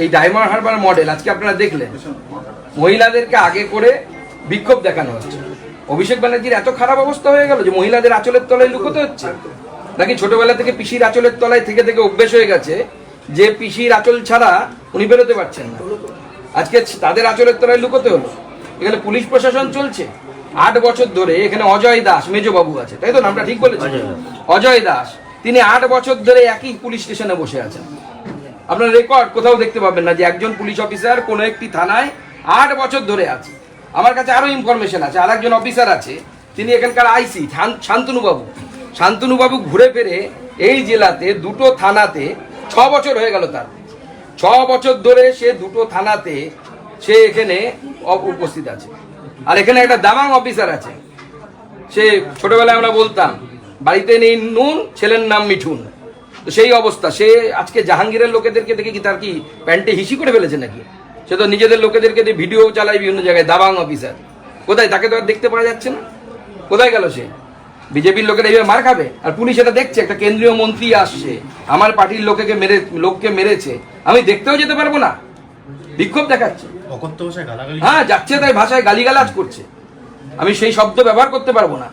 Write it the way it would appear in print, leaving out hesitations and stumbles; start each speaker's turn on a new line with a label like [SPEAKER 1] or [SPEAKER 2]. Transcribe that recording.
[SPEAKER 1] এই diamond Harbour model আজকে আপনারা দেখলেন, মহিলাদেরকে আগে করে বিক্ষোভ দেখানো হচ্ছে। অভিষেক ব্যানার্জির এত খারাপ অবস্থা হয়ে গেল যে মহিলাদের আঁচলের তলায় লুকোতে হচ্ছে, নাকি ছোটবেলা থেকে পিসির আঁচলের তলায় থেকে থেকে অভ্যেস হয়ে গেছে যে পিসির আঁচল ছাড়া উনি বেরোতে পারছেন না, আজকে তাদের আঁচলের তলায় লুকোতে হলো। এখানে পুলিশ প্রশাসন চলছে 8 বছর ধরে। এখানে অজয় দাস মেজবাবু আছে, তাই তো নামটা ঠিক বলেছেন? অজয় দাস, তিনি 8 বছর ধরে একই পুলিশ স্টেশনে বসে আছেন। আপনার রেকর্ড কোথাও দেখতে পাবেন না যে একজন পুলিশ অফিসার কোনো একটি থানায় 8 বছর ধরে আছে। আমার কাছে আরো ইনফরমেশন আছে, আর একজন অফিসার আছে, তিনি এখানকার আইসি শান্তনুবাবু। শান্তনুবাবু ঘুরে ফিরে এই জেলাতে 2টো থানাতে 6 বছর হয়ে গেল তার। 6 বছর ধরে সে 2টো থানাতে সে এখানে উপস্থিত আছে। আর এখানে একটা দামাং অফিসার আছে, সে ছোটবেলায় আমরা বলতাম বাড়িতে নেই নুন, ছেলের নাম মিঠুন। তো সেই অবস্থা, সে আজকে জাহাঙ্গীরের লোকেদেরকে দেখে কি তার কি প্যান্টে হিসি করে ফেলেছে নাকি? সে তো নিজেদের লোকেদেরকে দিয়ে ভিডিও চালায় বিভিন্ন জায়গায়। দাবাং অফিসার কোথায়? তাকে তো আর দেখতে পাওয়া যাচ্ছে না। কোথায় গেল সে? বিজেপির লোকেরা এইভাবে মার খাবে? আর পুলিশ এটা দেখছে, একটা কেন্দ্রীয় মন্ত্রী আসছে, আমার পার্টির লোককে মেরেছে, আমি দেখতেও যেতে পারবো না, বিক্ষোভ দেখাচ্ছে। হ্যাঁ, যাচ্ছে তাই ভাষায় গালিগালাজ করছে, আমি সেই শব্দ ব্যবহার করতে পারবো না।